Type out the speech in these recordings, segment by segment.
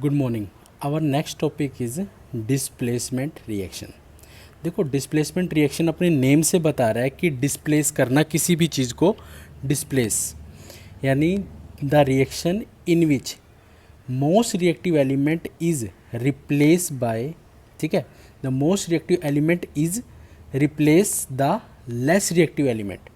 Good morning. Our next topic is displacement reaction. देखो, displacement reaction अपने name से बता रहा है कि डिस्प्लेस करना, किसी भी चीज़ को डिस्प्लेस, यानी the reaction in which most reactive element is replace by, ठीक है, the most reactive element is replace the less reactive element,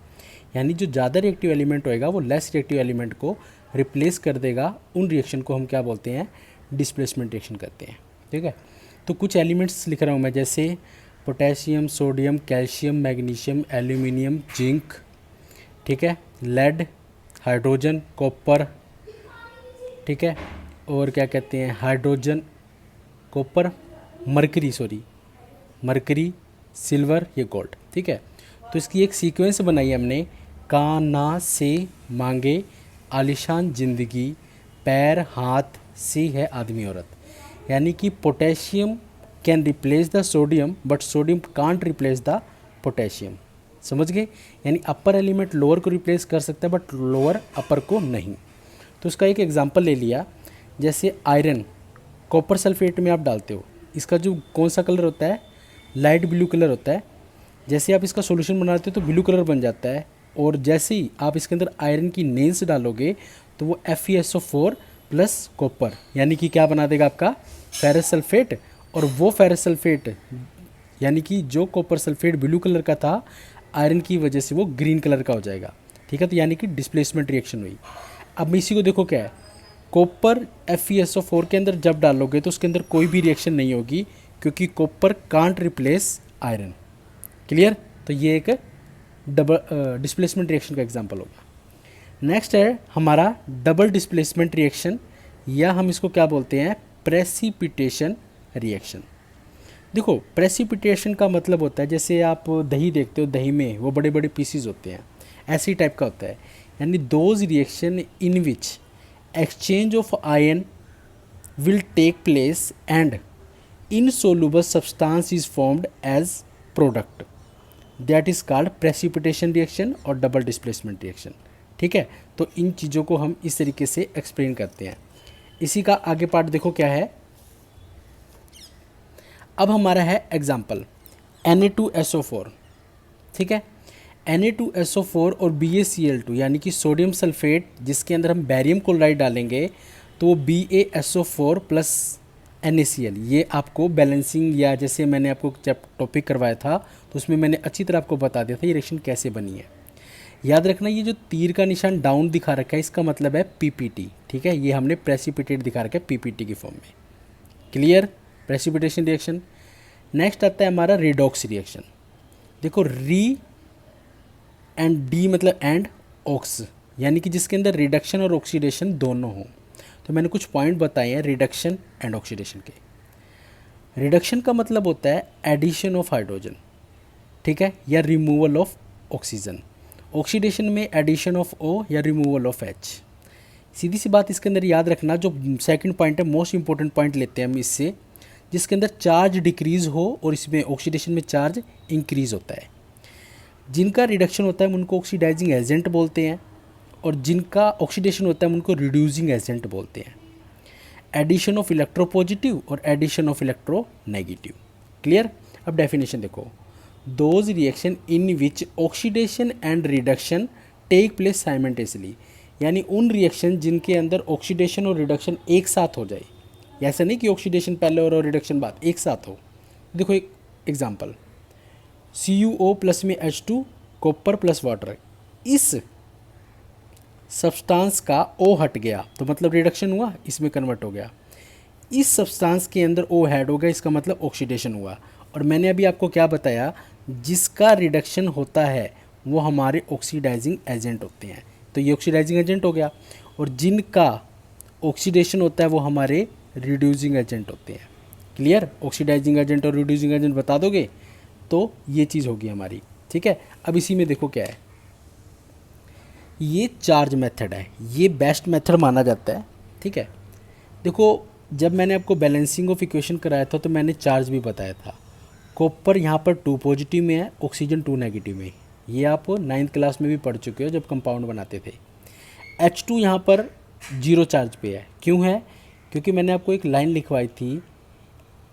यानी जो ज़्यादा रिएक्टिव एलिमेंट होएगा वो लेस रिएक्टिव एलिमेंट को रिप्लेस कर देगा। उन रिएक्शन को हम क्या बोलते हैं? डिस्प्लेसमेंट रिएक्शन करते हैं। ठीक है, तो कुछ एलिमेंट्स लिख रहा हूँ मैं, जैसे potassium, sodium, calcium, magnesium, aluminium, zinc, ठीक है, लेड, हाइड्रोजन, कॉपर, ठीक है, और क्या कहते हैं, हाइड्रोजन, कॉपर, मरकरी, सिल्वर, ये गोल्ड। ठीक है, तो इसकी एक सीक्वेंस बनाई हमने, का ना से मांगे आलिशान जिंदगी, पैर हाथ सी है आदमी औरत, यानी कि potassium can replace the sodium but sodium can't replace the potassium. समझ गए? यानी अपर एलिमेंट लोअर को रिप्लेस कर सकता है बट लोअर अपर को नहीं। तो उसका एक एग्जांपल ले लिया, जैसे आयरन कॉपर सल्फेट में आप डालते हो, इसका जो कौन सा कलर होता है? लाइट ब्लू कलर होता है। जैसे आप इसका सॉल्यूशन बनाते हो तो ब्लू कलर बन जाता है, और जैसे ही आप इसके अंदर आयरन की नेल्स डालोगे तो वो FeSO4 प्लस कॉपर, यानी कि क्या बना देगा आपका? Ferrous sulphate. और वो फेरस सल्फेट, यानी कि जो कॉपर सल्फेट ब्लू कलर का था, आयरन की वजह से वो ग्रीन कलर का हो जाएगा। ठीक है, तो यानी कि डिस्प्लेसमेंट रिएक्शन हुई। अब इसी को देखो क्या है, कॉपर FeSO4 के अंदर जब डालोगे तो उसके अंदर कोई भी रिएक्शन नहीं होगी, क्योंकि copper can't replace iron. Clear? तो ये एक डबल डिस्प्लेसमेंट रिएक्शन का एग्जांपल होगा। नेक्स्ट है हमारा डबल डिस्प्लेसमेंट रिएक्शन, या हम इसको क्या बोलते हैं? Precipitation reaction. देखो, प्रेसिपिटेशन का मतलब होता है, जैसे आप दही देखते हो, दही में वो बड़े बड़े पीसीज होते हैं, ऐसी टाइप का होता है, यानी those reaction in which exchange of ion will take place and insoluble substance is formed as product, that is called precipitation reaction और डबल डिस्प्लेसमेंट रिएक्शन। ठीक है, तो इन चीज़ों को हम इस तरीके से एक्सप्लेन करते हैं। इसी का आगे पार्ट देखो क्या है। अब हमारा है एग्जाम्पल Na2SO4। ठीक है, Na2SO4 और BaCl2, यानी कि सोडियम सल्फेट, जिसके अंदर हम बैरियम क्लोराइड डालेंगे तो वो BaSO4 प्लस NaCl, ये आपको बैलेंसिंग, या जैसे मैंने आपको जब टॉपिक करवाया था तो उसमें मैंने अच्छी तरह आपको बता दिया था ये रिएक्शन कैसे बनी है। याद रखना, ये जो तीर का निशान डाउन दिखा रखा है इसका मतलब है PPT। ठीक है, ये हमने प्रेसिपिटेट दिखा रखा है PPT की फॉर्म में। क्लियर? Precipitation reaction. नेक्स्ट आता है हमारा रिडॉक्स रिएक्शन। देखो, री एंड डी मतलब एंड, ऑक्स, यानी कि जिसके अंदर रिडक्शन और ऑक्सीडेशन दोनों हो। तो मैंने कुछ पॉइंट बताए हैं रिडक्शन एंड ऑक्सीडेशन के। रिडक्शन का मतलब होता है एडिशन ऑफ हाइड्रोजन, ठीक है, या रिमूवल ऑफ ऑक्सीजन। ऑक्सीडेशन में एडिशन ऑफ O या रिमूवल ऑफ H। सीधी सी बात इसके अंदर याद रखना, जो सेकंड पॉइंट है, मोस्ट इंपॉर्टेंट पॉइंट लेते हैं हम इससे, जिसके अंदर चार्ज डिक्रीज़ हो और इसमें ऑक्सीडेशन में चार्ज इंक्रीज़ होता है। जिनका रिडक्शन होता है हम उनको ऑक्सीडाइजिंग एजेंट बोलते हैं, और जिनका ऑक्सीडेशन होता है हम उनको रिड्यूसिंग एजेंट बोलते हैं। एडिशन ऑफ इलेक्ट्रोपॉजिटिव और एडिशन ऑफ इलेक्ट्रोनेगेटिव। क्लियर? अब डेफिनेशन देखो, those reaction in which oxidation and reduction take place simultaneously, यानी उन रिएक्शन जिनके अंदर ऑक्सीडेशन और रिडक्शन एक साथ हो जाए। ऐसा नहीं कि ऑक्सीडेशन पहले और रिडक्शन बाद, एक साथ हो। देखो एक एग्जांपल, CuO प्लस में H2, कॉपर प्लस वाटर, इस सब्सटेंस का O हट गया तो मतलब रिडक्शन हुआ, इसमें कन्वर्ट हो गया। इस सब्सटेंस के अंदर O ऐड हो गया, इसका मतलब ऑक्सीडेशन हुआ। और मैंने अभी आपको क्या बताया, जिसका रिडक्शन होता है वो हमारे ऑक्सीडाइजिंग एजेंट होते हैं, तो ये ऑक्सीडाइजिंग एजेंट हो गया। और जिनका ऑक्सीडेशन होता है वो हमारे रिड्यूसिंग एजेंट होते हैं। क्लियर? ऑक्सीडाइजिंग एजेंट और रिड्यूसिंग एजेंट बता दोगे तो ये चीज़ होगी हमारी। ठीक है, अब इसी में देखो क्या है, ये चार्ज मेथड है, ये बेस्ट मेथड माना जाता है। ठीक है, देखो जब मैंने आपको बैलेंसिंग ऑफ इक्वेशन कराया था तो मैंने चार्ज भी बताया था। कॉपर यहाँ पर 2 पॉजिटिव में है, ऑक्सीजन 2 नेगेटिव में। ये आप 9th क्लास में भी पढ़ चुके हो जब कंपाउंड बनाते थे। H2 यहाँ पर 0 चार्ज पे है। क्यों है? क्योंकि मैंने आपको एक लाइन लिखवाई थी,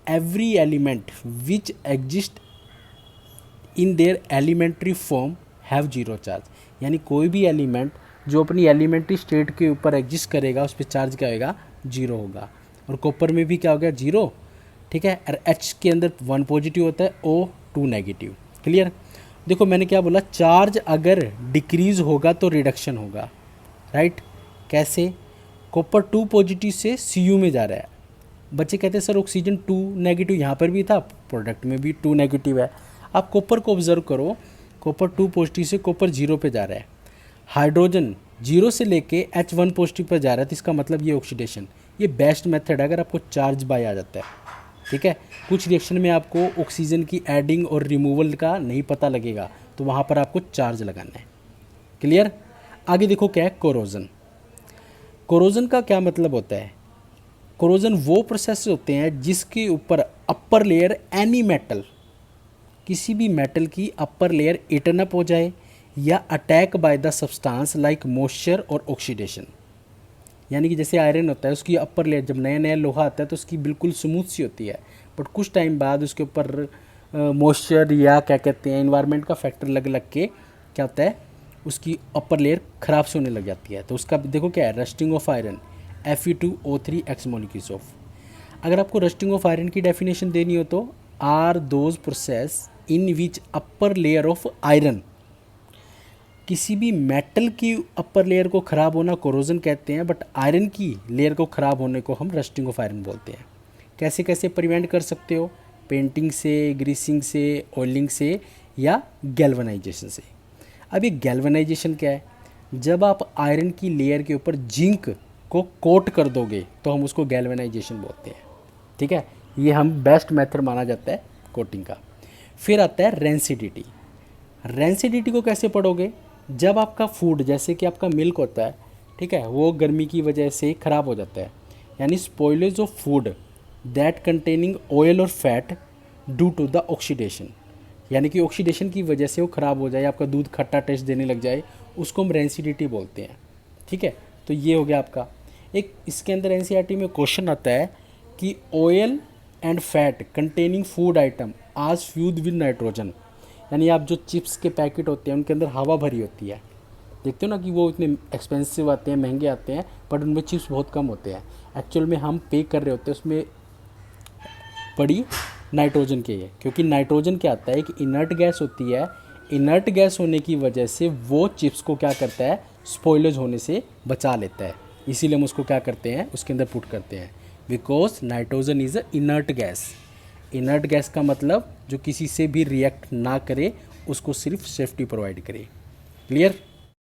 every element which exist in their elementary form have zero charge, यानी कोई भी एलिमेंट जो अपनी एलिमेंट्री स्टेट के ऊपर एग्जिस्ट करेगा उस पर चार्ज क्या होगा, जीरो होगा। और कॉपर में भी क्या हो गया, जीरो, ठीक है। और एच के अंदर 1 पॉजिटिव होता है, O 2 नेगेटिव। क्लियर। देखो मैंने क्या बोला, चार्ज अगर डिक्रीज होगा तो रिडक्शन होगा, राइट। कैसे, कॉपर 2 पॉजिटिव से Cu में जा रहा है, बच्चे कहते हैं सर ऑक्सीजन 2 नेगेटिव यहाँ पर भी था, प्रोडक्ट में भी 2 नेगेटिव है। आप कॉपर को ऑब्जर्व करो, कॉपर 2 पॉजिटिव से कॉपर 0 पे जा रहा है, हाइड्रोजन 0 से लेके H1 पॉजिटिव पर जा रहा है, तो इसका मतलब ये ऑक्सीडेशन, ये बेस्ट मेथड है अगर आपको चार्ज बाय आ जाता है, ठीक है। कुछ रिएक्शन में आपको ऑक्सीजन की एडिंग और रिमूवल का नहीं पता लगेगा, तो वहाँ पर आपको चार्ज लगाना है। क्लियर। आगे देखो क्या है, कोरोजन। कोरोजन का क्या मतलब होता है, कोरोजन वो प्रोसेस होते हैं जिसके ऊपर अपर लेयर एनी मेटल, किसी भी मेटल की अपर लेयर इटन अप हो जाए या attack by the substance like moisture और ऑक्सीडेशन। यानी कि जैसे आयरन होता है, उसकी अपर लेयर, जब नया नया लोहा आता है तो उसकी बिल्कुल स्मूथ सी होती है, बट कुछ टाइम बाद उसके ऊपर मॉइस्चर या क्या कहते हैं इन्वायरमेंट का फैक्टर लग लग के क्या होता है, उसकी अपर लेयर ख़राब से होने लग जाती है। तो उसका देखो क्या है, rusting of iron, Fe2O3 x molecules of. अगर आपको रस्टिंग ऑफ आयरन की डेफिनेशन देनी हो तो are those process in which upper layer of iron, किसी भी मेटल की अपर लेयर को ख़राब होना कोरोजन कहते हैं, बट आयरन की लेयर को ख़राब होने को हम रस्टिंग ऑफ आयरन बोलते हैं। कैसे कैसे प्रिवेंट कर सकते हो, पेंटिंग से, ग्रीसिंग से, ऑयलिंग से या गैल्वनाइजेशन से। अब ये गैल्वनाइजेशन क्या है, जब आप आयरन की लेयर के ऊपर जिंक को कोट कर दोगे तो हम उसको गैल्वनाइजेशन बोलते हैं, ठीक है। ये हम बेस्ट मेथड माना जाता है कोटिंग का। फिर आता है रेंसिडिटी। रेंसिडिटी को कैसे पढ़ोगे, जब आपका फूड जैसे कि आपका मिल्क होता है, ठीक है, वो गर्मी की वजह से ख़राब हो जाता है, यानी spoilage of food that containing oil और fat due to the oxidation, यानी कि ऑक्सीडेशन की वजह से वो ख़राब हो जाए, आपका दूध खट्टा टेस्ट देने लग जाए, उसको हम रेंसिडिटी बोलते हैं, ठीक है। तो ये हो गया आपका एक। इसके अंदर एनसीईआरटी में क्वेश्चन आता है कि oil and fat containing food item आज फ्यूज विद नाइट्रोजन, यानी आप जो चिप्स के पैकेट होते हैं उनके अंदर हवा भरी होती है, देखते हो ना कि वो इतने एक्सपेंसिव आते हैं, महंगे आते हैं, बट उनमें चिप्स बहुत कम होते हैं। एक्चुअल में हम पे कर रहे होते हैं उसमें पड़ी नाइट्रोजन के है, क्योंकि नाइट्रोजन क्या आता है कि इनर्ट गैस होती है, इनर्ट गैस होने की वजह से वो चिप्स को क्या करता है, स्पॉइलेज होने से बचा लेता है, इसीलिए हम उसको क्या करते हैं, उसके अंदर पुट करते हैं, because nitrogen is a inert gas. Inert gas का मतलब जो किसी से भी रिएक्ट ना करे, उसको सिर्फ सेफ्टी प्रोवाइड करे। क्लियर।